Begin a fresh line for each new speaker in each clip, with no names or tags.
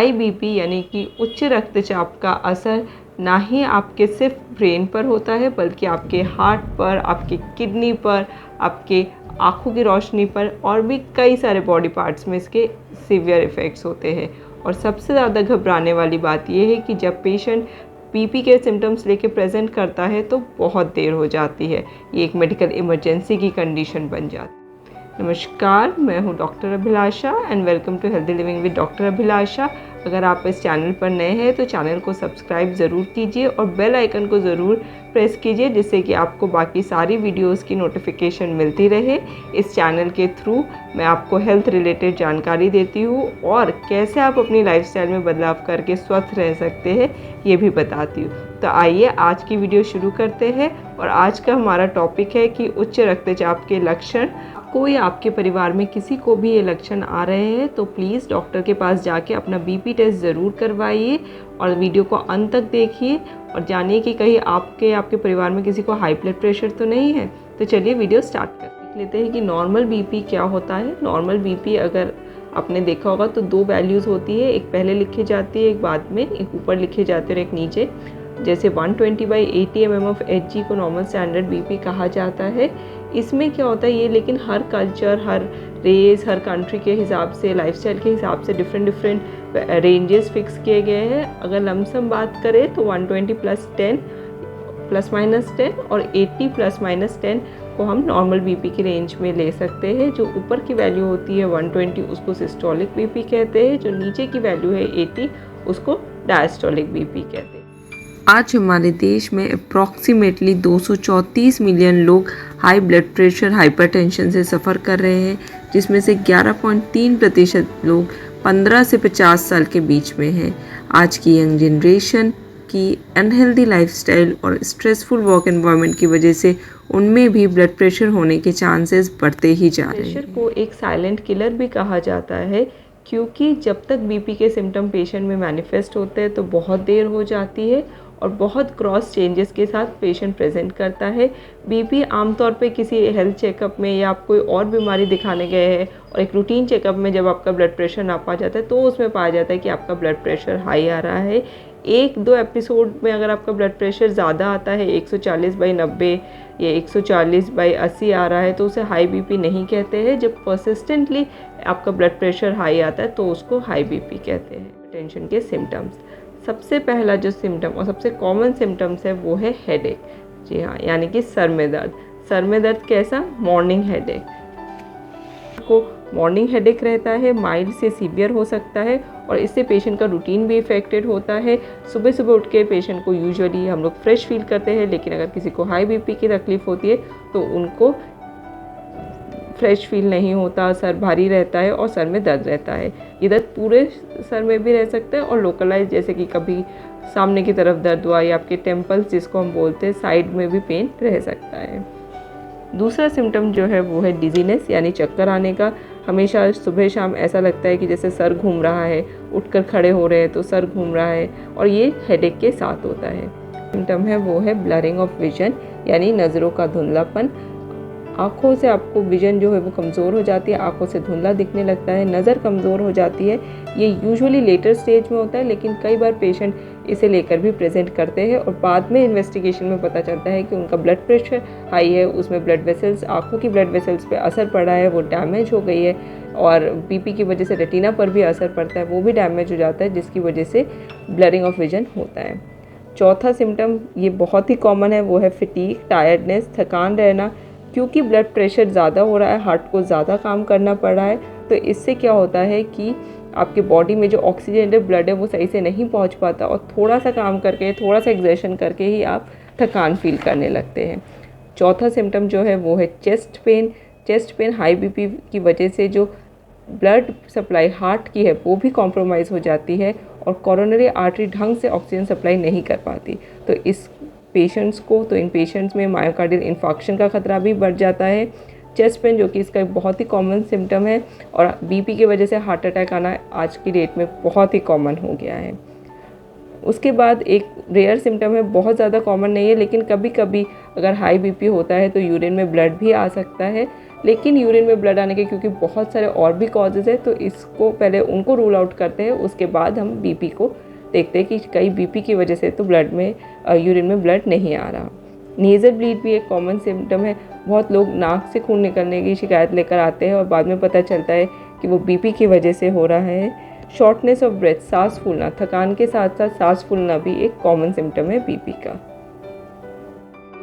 High BP यानी कि उच्च रक्तचाप का असर ना ही आपके सिर्फ ब्रेन पर होता है बल्कि आपके हार्ट पर, आपकी किडनी पर, आपके आँखों की रोशनी पर और भी कई सारे बॉडी पार्ट्स में इसके सीवियर इफ़ेक्ट्स होते हैं। और सबसे ज़्यादा घबराने वाली बात यह है कि जब पेशेंट बीपी के सिम्टम्स लेके प्रेजेंट करता है तो बहुत देर हो जाती है, ये एक मेडिकल इमरजेंसी की कंडीशन बन जाती है। नमस्कार, मैं हूँ doctor Abhilasha and welcome to healthy living with doctor Abhilasha. अगर आप इस चैनल पर नए हैं तो चैनल को सब्सक्राइब ज़रूर कीजिए और बेल आइकन को ज़रूर प्रेस कीजिए जिससे कि आपको बाकी सारी वीडियोस की नोटिफिकेशन मिलती रहे। इस चैनल के थ्रू मैं आपको हेल्थ रिलेटेड जानकारी देती हूँ और कैसे आप अपनी लाइफस्टाइल में बदलाव करके स्वस्थ रह सकते हैं ये भी बताती हूँ। तो आइए आज की वीडियो शुरू करते हैं और आज का हमारा टॉपिक है कि उच्च रक्तचाप के लक्षण। कोई आपके परिवार में किसी को भी ये लक्षण आ रहे हैं तो प्लीज़ डॉक्टर के पास जाके अपना बीपी टेस्ट ज़रूर करवाइए और वीडियो को अंत तक देखिए और जानिए कि कहीं आपके परिवार में किसी को हाई ब्लड प्रेशर तो नहीं है। तो चलिए वीडियो स्टार्ट कर लेते हैं कि नॉर्मल बीपी क्या होता है। नॉर्मल बीपी अगर आपने देखा होगा तो दो वैल्यूज़ होती है, एक पहले लिखी जाती है, एक बाद में, एक ऊपर लिखे जाते हैं और एक नीचे। जैसे 120/80 mmHg को नॉर्मल स्टैंडर्ड बीपी कहा जाता है। इसमें क्या होता है ये लेकिन हर कल्चर, हर रेस, हर कंट्री के हिसाब से, लाइफस्टाइल के हिसाब से डिफरेंट रेंजेस फिक्स किए गए हैं। अगर लमसम बात करें तो 120 + 10 और 80 ± 10 को हम नॉर्मल बीपी की रेंज में ले सकते हैं। जो ऊपर की वैल्यू होती है 120 उसको सिस्टोलिक बीपी कहते हैं, जो नीचे की वैल्यू है 80 उसको डायस्टोलिक बीपी कहते हैं। आज हमारे देश में अप्रॉक्सीमेटली 234 मिलियन लोग हाई ब्लड प्रेशर, हाइपरटेंशन से सफ़र कर रहे हैं, जिसमें से 11.3% लोग 15 से 50 साल के बीच में हैं। आज की यंग जनरेशन की अनहेल्दी लाइफस्टाइल और स्ट्रेसफुल वर्क एनवायरनमेंट की वजह से उनमें भी ब्लड प्रेशर होने के चांसेस बढ़ते ही जा रहे हैं। प्रेशर को एक साइलेंट किलर भी कहा जाता है क्योंकि जब तक बीपी के सिम्टम पेशेंट में मैनिफेस्ट होते हैं तो बहुत देर हो जाती है और बहुत क्रॉस चेंजेस के साथ पेशेंट प्रेजेंट करता है। बीपी आमतौर पे किसी हेल्थ चेकअप में या आप कोई और बीमारी दिखाने गए हैं और एक रूटीन चेकअप में जब आपका ब्लड प्रेशर नापा जाता है तो उसमें पाया जाता है कि आपका ब्लड प्रेशर हाई आ रहा है। एक दो एपिसोड में अगर आपका ब्लड प्रेशर ज़्यादा आता है, 140/90 या 140/80 आ रहा है तो उसे हाई बीपी नहीं कहते हैं। जब परसिस्टेंटली आपका ब्लड प्रेशर हाई आता है तो उसको हाई बीपी कहते हैं। टेंशन के सिम्टम्स, सबसे पहला जो सिम्टम और सबसे कॉमन सिम्टम्स है वो है हेडेक। जी हाँ, यानी कि सर में दर्द। सर में दर्द कैसा? Morning headache. को मॉर्निंग हेडेक रहता है, माइल्ड से सीवियर हो सकता है और इससे पेशेंट का रूटीन भी इफेक्टेड होता है। सुबह सुबह उठ के पेशेंट को यूजुअली हम लोग फ्रेश फील करते हैं, लेकिन अगर किसी को हाई बीपी की तकलीफ होती है तो उनको फ्रेश फील नहीं होता, सर भारी रहता है और सर में दर्द रहता है। ये दर्द पूरे सर में भी रह सकता है और लोकलाइज, जैसे कि कभी सामने की तरफ दर्द हुआ या आपके टेम्पल्स जिसको हम बोलते हैं साइड में भी पेन रह सकता है। दूसरा सिम्टम जो है वो है डिजीनेस यानी चक्कर आने का। हमेशा सुबह शाम ऐसा लगता है कि जैसे सर घूम रहा है, उठकर खड़े हो रहे हैं तो सर घूम रहा है और ये हेडेक के साथ होता है। सिम्टम है वो है ब्लरिंग ऑफ विजन यानी नज़रों का धुंधलापन। आँखों से आपको विजन जो है वो कमज़ोर हो जाती है, आँखों से धुंधला दिखने लगता है, नज़र कमज़ोर हो जाती है। ये यूजुअली लेटर स्टेज में होता है लेकिन कई बार पेशेंट इसे लेकर भी प्रेजेंट करते हैं और बाद में इन्वेस्टिगेशन में पता चलता है कि उनका ब्लड प्रेशर हाई है, उसमें ब्लड वेसल्स, आँखों की ब्लड वेसल्स पे असर पड़ा है, वो डैमेज हो गई है और बीपी की वजह से रेटिना पर भी असर पड़ता है, वो भी डैमेज हो जाता है जिसकी वजह से ब्लरिंग ऑफ विजन होता है। चौथा सिम्टम ये बहुत ही कॉमन है, वो है फटीग, टायर्डनेस, थकान रहना। क्योंकि ब्लड प्रेशर ज़्यादा हो रहा है, हार्ट को ज़्यादा काम करना पड़ रहा है, तो इससे क्या होता है कि आपके बॉडी में जो ऑक्सीजनेटेड ब्लड है वो सही से नहीं पहुंच पाता और थोड़ा सा काम करके, थोड़ा सा एक्सर्शन करके ही आप थकान फील करने लगते हैं। चौथा सिम्टम जो है वो है chest pain. Chest pain high BP की वजह से जो ब्लड सप्लाई हार्ट की है वो भी कॉम्प्रोमाइज़ हो जाती है और कोरोनरी आर्टरी ढंग से ऑक्सीजन सप्लाई नहीं कर पाती। तो इन पेशेंट्स में मायोकार्डियल इन्फार्क्शन का खतरा भी बढ़ जाता है। चेस्ट पेन जो कि इसका एक बहुत ही कॉमन सिम्टम है और बीपी की वजह से हार्ट अटैक आना आज की डेट में बहुत ही कॉमन हो गया है। उसके बाद एक रेयर सिम्टम है, बहुत ज़्यादा कॉमन नहीं है लेकिन कभी कभी अगर हाई बीपी होता है तो यूरिन में ब्लड भी आ सकता है, लेकिन यूरिन में ब्लड आने के क्योंकि बहुत सारे और भी कॉजेज़ है, तो इसको पहले उनको रूल आउट करते हैं, उसके बाद हम बीपी को देखते हैं कि कई बीपी की वजह से तो ब्लड में यूरिन में ब्लड नहीं आ रहा। नेज़ल ब्लीड भी एक कॉमन सिम्टम है। बहुत लोग नाक से खून निकलने की शिकायत लेकर आते हैं और बाद में पता चलता है कि वो बीपी की वजह से हो रहा है। शॉर्टनेस ऑफ ब्रेथ, सांस फूलना, थकान के साथ साथ सांस फूलना भी एक कॉमन सिम्टम है बीपी का।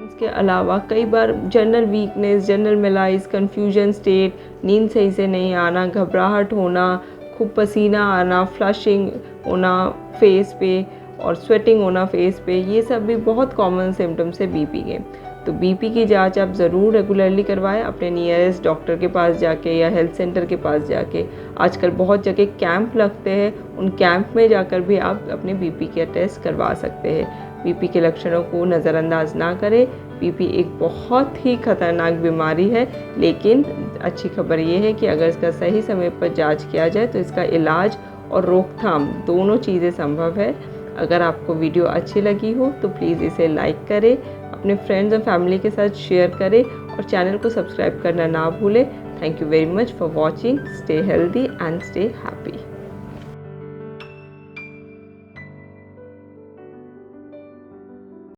इसके अलावा कई बार general weakness, general malaise, confusion state, नींद सही से नहीं आना, घबराहट होना, खूब पसीना आना, फ्लशिंग होना फेस पे और स्वेटिंग होना फेस पे, ये सब भी बहुत कॉमन सिम्टम्स है बीपी के। तो बीपी की जांच आप ज़रूर रेगुलरली करवाएं अपने नियरेस्ट डॉक्टर के पास जाके या हेल्थ सेंटर के पास जाके। आजकल बहुत जगह कैंप लगते हैं, उन कैंप में जाकर भी आप अपने बीपी के टेस्ट करवा सकते हैं। बीपी के लक्षणों को नज़रअंदाज ना करें। बीपी एक बहुत ही खतरनाक बीमारी है, लेकिन अच्छी खबर ये है कि अगर इसका सही समय पर जांच किया जाए तो इसका इलाज और रोकथाम दोनों चीज़ें संभव है। अगर आपको वीडियो अच्छी लगी हो तो प्लीज़ इसे लाइक करें, अपने फ्रेंड्स और फैमिली के साथ शेयर करें और चैनल को सब्सक्राइब करना ना भूलें। Thank you very much for watching. Stay healthy and stay happy.